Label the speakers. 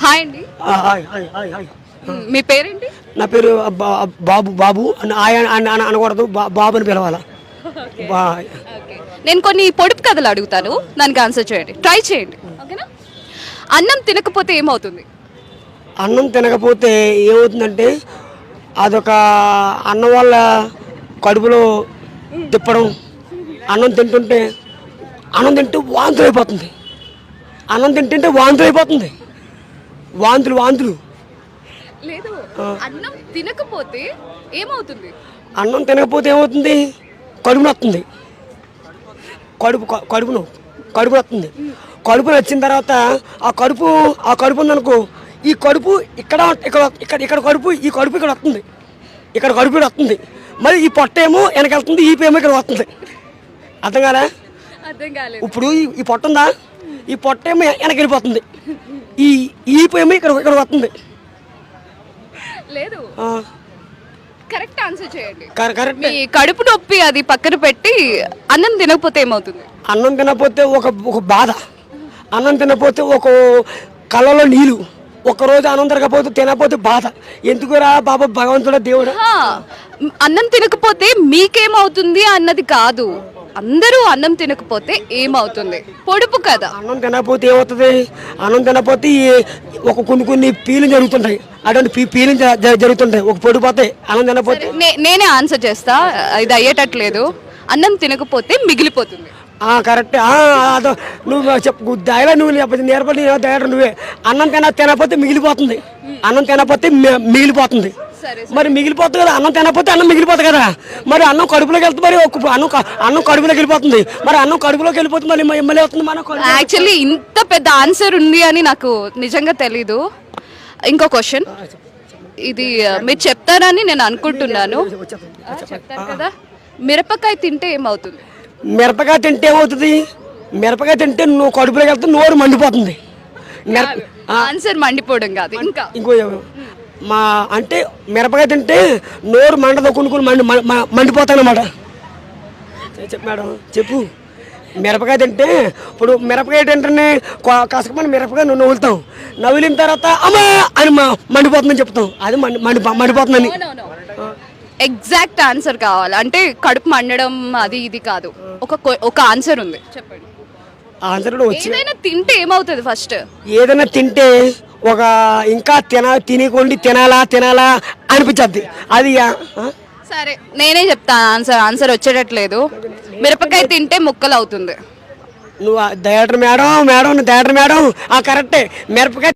Speaker 1: Hi అండి.
Speaker 2: Hi hi hi hi.
Speaker 1: మీ పేరేంటి?
Speaker 2: నా పేరు బాబు. బాబు అనకూడదు, బాబు అని పిలవాలా.
Speaker 1: నేను కొన్ని పొడుపు కథలు అడుగుతాను, దానికి ఆన్సర్ చేయండి, ట్రై చేయండి, ఓకేనా? అన్నం తినకపోతే ఏమవుతుంది?
Speaker 2: అన్నం తినకపోతే ఏమవుతుందంటే అదొక అన్నం వల్ల కడుపులో తిప్పడం, అన్నం తింటుంటే వాంతులు అయిపోతుంది. అన్నం తింటుంటే వాంతులు అయిపోతుంది. వాంతులు
Speaker 1: లేదు, అన్నం తినకపోతే ఏమవుతుంది?
Speaker 2: అన్నం తినకపోతే ఏమవుతుంది? కడుపు నొస్తుంది. కడుపు నొస్తుంది. కడుపు నచ్చిన తర్వాత ఆ కడుపు ఉందనుకో, ఈ కడుపు ఇక్కడ కడుపు, ఈ కడుపు ఇక్కడ వస్తుంది, ఇక్కడ కడుపు ఇక్కడ వస్తుంది. మరి ఈ పొట్ట ఏమో వెనకెళ్తుంది, ఈ ఏమో ఇక్కడ వస్తుంది. అర్థం కాదా?
Speaker 1: అర్థం కాలేదు.
Speaker 2: ఇప్పుడు ఈ పొట్ట ఉందా, ఈ పొట్ట ఏమో వెనక్కి వెళ్ళిపోతుంది, ఈ ఏమో ఇక్కడ వస్తుంది.
Speaker 1: లేదు, కరెక్ట్ ఆన్సర్ చేయండి.
Speaker 2: కరెక్ట్.
Speaker 1: మీ కడుపు నొప్పి అది పక్కన పెట్టి అన్నం తినకపోతే ఏమవుతుంది?
Speaker 2: అన్నం తినకపోతే ఒక బాధ, అన్నం తినకపోతే ఒక కళ్ళలో నీళ్ళు, ఒకరోజు అన్నం తినకపోతే తినకపోతే బాధ. ఎందుకురా బాబా భగవంతుడా దేవుడు.
Speaker 1: అన్నం తినకపోతే మీకేమవుతుంది అన్నది కాదు, అందరూ అన్నం తినకపోతే ఏమవుతుంది పొడుపు కదా.
Speaker 2: అన్నం తినకపోతే ఏమవుతుంది? అన్నం తినకపోతే కొన్ని ఫీలింగ్ జరుగుతుంటాయి, అటువంటి ఫీలింగ్ జరుగుతుంటాయి, ఒక పొడిపోతే అన్నం తినకపోతే.
Speaker 1: నేనే ఆన్సర్ చేస్తా, ఇది అయ్యేటట్లేదు. అన్నం తినకపోతే మిగిలిపోతుంది.
Speaker 2: కరెక్ట్. అదో నువ్వు చెప్పు దయలా, నువ్వు నేర్పడి దయట నువ్వే. అన్నం తినకపోతే మిగిలిపోతుంది, అన్నం తినకపోతే మిగిలిపోతుంది. మరి మిగిలిపోతుంది కదా, అన్నం తినకపోతే అన్నం మిగిలిపోతుంది కదా. మరి అన్నం కడుపులోకి వెళ్తుంది, మరి అన్నం కడుపులోకి వెళ్ళిపోతుంది. మరి అన్నం కడుపులోకి వెళ్ళిపోతుంది, మరి మళ్ళీ వస్తుంది మన.
Speaker 1: యాక్చువల్లీ ఇంత పెద్ద ఆన్సర్ ఉంది అని నాకు నిజంగా తెలీదు. ఇంకో క్వశ్చన్, ఇది మీరు చెప్తారని నేను అనుకుంటున్నాను. చెప్తారు కదా, మిరపకాయ తింటే ఏమవుతుంది?
Speaker 2: మిరపకాయ తింటే ఏమవుతుంది? మిరపకాయ తింటే నువ్వు కడుపులోకి వెళ్తే నోరు మండిపోతుంది.
Speaker 1: ఆన్సర్ మండిపోవడం కాదు, ఇంకా
Speaker 2: ఇంకో అంటే మిరపకాయ తింటే నోరు మండదు, కొన్ని మండిపోతానమాట. చెప్పు మేడం, చెప్పు. మిరపకాయ తింటే ఇప్పుడు మిరపకాయ తింటేనే కసకమని మిరపకాయ నువ్వు నవ్వులుతాం, నవ్వులిన తర్వాత అమ్మా అని మండిపోతుందని చెప్తాం, అది మండిపోతుందని.
Speaker 1: ఎగ్జాక్ట్ ఆన్సర్ కావాలి అంటే కడుపు మండడం అది ఇది కాదు, ఒక ఆన్సర్ ఉంది, చెప్పండి.
Speaker 2: ఆన్సర్
Speaker 1: ఏదైనా తింటే ఏమవుతుంది? ఫస్ట్
Speaker 2: ఏదైనా తింటే ఒక ఇంకా తినకుండా తినాలా అనిపించద్ది, అది.
Speaker 1: సరే నేనే చెప్తాను ఆన్సర్ వచ్చేటట్లేదు. మిరపకాయ తింటే ముక్కలు అవుతుంది.
Speaker 2: నువ్వు డైరెక్టర్ మేడం కరెక్టే. మిరపకాయ